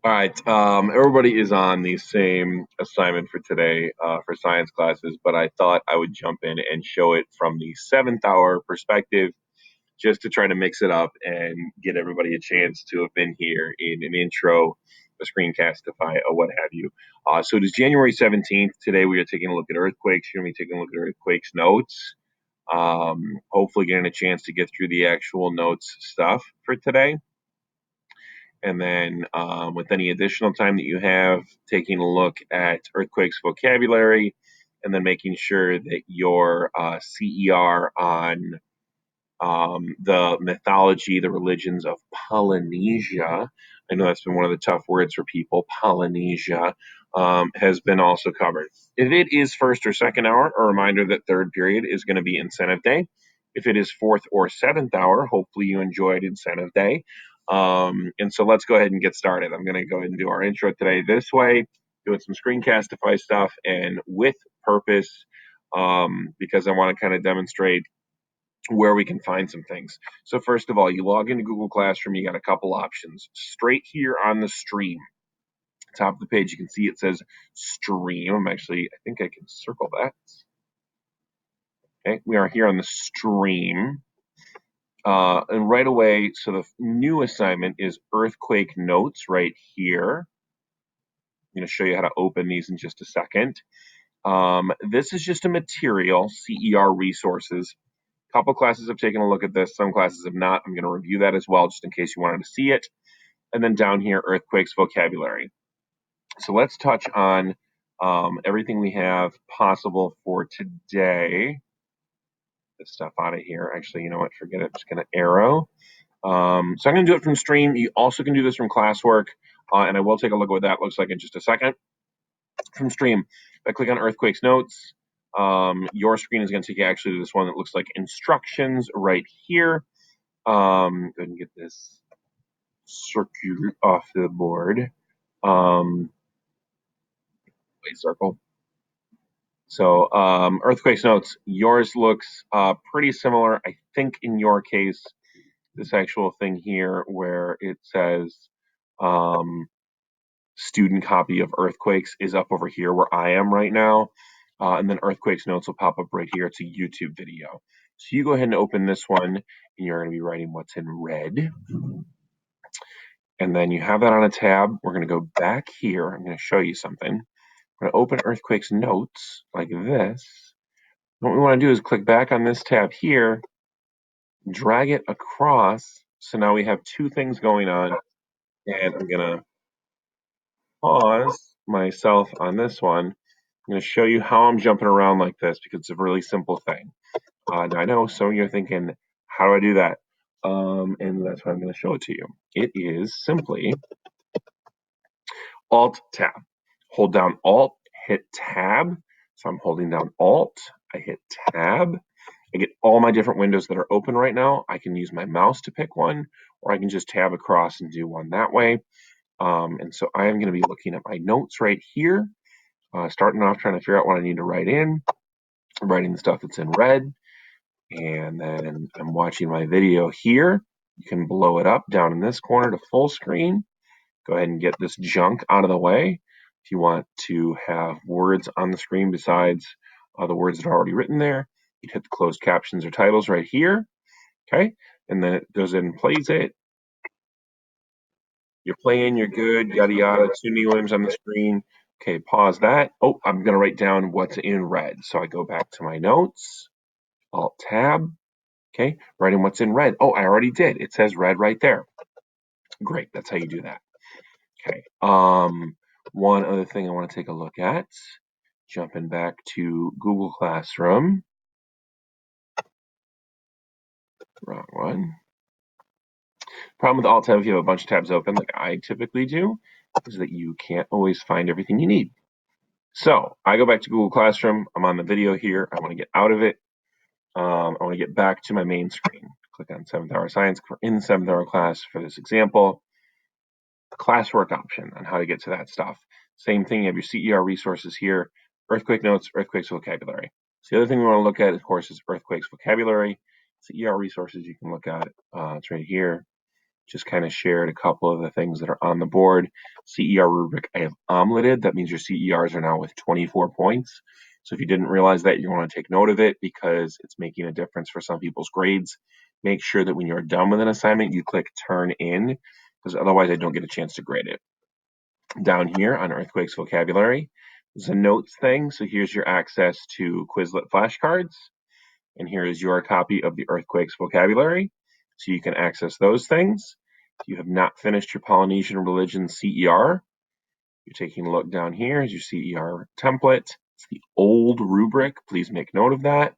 All right, everybody is on the same assignment for today for science classes, but I thought I would jump in and show it from the seventh hour perspective just to try to mix it up and get everybody a chance to have been here in an intro, a screencastify, or what have you. So it is January 17th. Today we are taking a look at earthquakes. You're going to be taking a look at earthquakes notes. Hopefully getting a chance to get through the actual notes stuff for today. And then with any additional time that you have, taking a look at earthquakes vocabulary, and then making sure that your CER on the mythology, the religions of Polynesia. I know that's been one of the tough words for people. Polynesia has been also covered. If it is first or second hour, a reminder that third period is going to be incentive day. If it is fourth or seventh hour, hopefully you enjoyed incentive day. And so let's go ahead and get started. I'm going to go ahead and do our intro today this way, doing some screencastify stuff and with purpose because I want to kind of demonstrate where we can find some things. So first of all, you log into Google Classroom, you got a couple options. Straight here on the stream, top of the page, you can see it says stream. I think I can circle that. Okay, we are here on the stream. And right away, so the new assignment is earthquake notes right here. I'm going to show you how to open these in just a second. This is just a material, CER resources. Couple classes have taken a look at this. Some classes have not. I'm going to review that as well, just in case you wanted to see it. And then down here, earthquakes vocabulary. So let's touch on everything we have possible for today. This stuff out of here. Actually, you know what? Forget it. I'm just going to arrow. So I'm going to do it from stream. You also can do this from classwork. And I will take a look at what that looks like in just a second. From stream, if I click on earthquakes notes, your screen is going to take you actually to this one that looks like instructions right here. Go ahead and get this circular off the board. Wait, circle. So earthquakes notes, yours looks pretty similar. I think in your case, this actual thing here where it says student copy of earthquakes is up over here where I am right now. And then earthquakes notes will pop up right here. It's a YouTube video. So you go ahead and open this one, and you're going to be writing what's in red. And then you have that on a tab. We're going to go back here. I'm going to show you something. We're going to open earthquakes notes like this. What we want to do is click back on this tab here, drag it across. So now we have two things going on. And I'm going to pause myself on this one. I'm going to show you how I'm jumping around like this because it's a really simple thing. Now I know some of you are thinking, how do I do that? And that's why I'm going to show it to you. It is simply Alt-Tab. Hold down Alt, hit Tab. So I'm holding down Alt, I hit Tab. I get all my different windows that are open right now. I can use my mouse to pick one, or I can just tab across and do one that way. And so I am going to be looking at my notes right here, starting off trying to figure out what I need to write in. I'm writing the stuff that's in red, and then I'm watching my video here. You can blow it up down in this corner to full screen. Go ahead and get this junk out of the way. If you want to have words on the screen besides the words that are already written there, you'd hit the closed captions or titles right here. Okay, and then it goes in and plays it. You're playing, you're good, yada yada. Sunni Williams on the screen. Okay, pause that. Oh, I'm going to write down what's in red. So I go back to my notes, Alt Tab. Okay, writing what's in red. Oh, I already did. It says red right there. Great, that's how you do that. Okay. One other thing I want to take a look at, jumping back to Google Classroom. Wrong one. Problem with Alt Tab if you have a bunch of tabs open, like I typically do, is that you can't always find everything you need. So I go back to Google Classroom. I'm on the video here. I want to get out of it. I want to get back to my main screen. Click on 7th hour science in 7th hour class for this example. Classwork option on how to get to that stuff. Same thing, you have your CER resources here, earthquake notes, earthquakes vocabulary. So the other thing we want to look at, of course, is earthquakes vocabulary. CER resources you can look at, it's right here. just kind of shared a couple of the things that are on the board. CER rubric, I have omeletted. That means your CERs are now with 24 points. So if you didn't realize that, you want to take note of it because it's making a difference for some people's grades. Make sure that when you're done with an assignment, you click turn in, because otherwise I don't get a chance to grade it. Down here on Earthquakes Vocabulary, there's a notes thing. So here's your access to Quizlet flashcards. And here is your copy of the Earthquakes Vocabulary. So you can access those things. If you have not finished your Polynesian Religion CER, you're taking a look down here is your CER template. It's the old rubric. Please make note of that.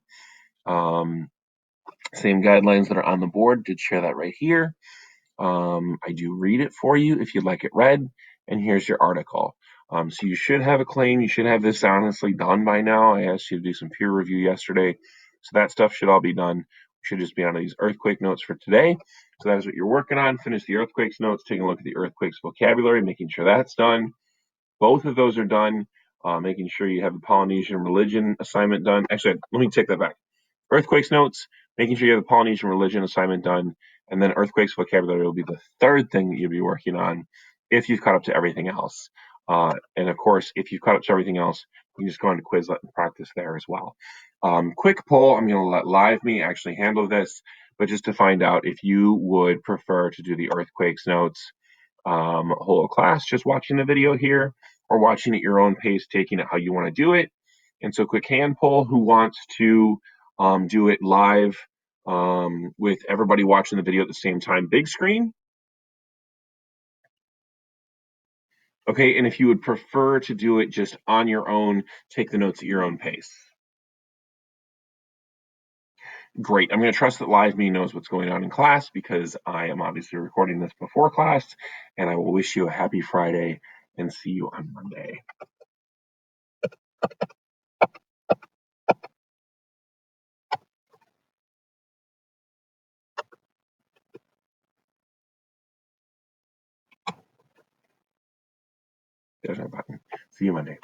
Same guidelines that are on the board. Did share that right here. I do read it for you if you'd like it read. And here's your article. So you should have a claim. You should have this honestly done by now. I asked you to do some peer review yesterday. So that stuff should all be done. We should just be on these earthquake notes for today. So that is what you're working on. Finish the earthquakes notes, taking a look at the earthquakes vocabulary, making sure that's done. Both of those are done. Making sure you have the Polynesian religion assignment done. Actually, let me take that back. Earthquakes notes, making sure you have the Polynesian religion assignment done, and then earthquakes vocabulary will be the third thing that you'll be working on if you've caught up to everything else. And of course, if you've caught up to everything else, you can just go into Quizlet and practice there as well. Quick poll, I'm going to let LiveMe actually handle this, but just to find out if you would prefer to do the earthquakes notes whole class, just watching the video here, or watching at your own pace, taking it how you want to do it. And so quick hand poll, who wants to do it live with everybody watching the video at the same time, big screen? Okay, and if you would prefer to do it just on your own, take the notes at your own pace. Great. I'm going to trust that LiveMe knows what's going on in class because I am obviously recording this before class, and I will wish you a happy Friday and see you on Monday. There's my button. See you Monday.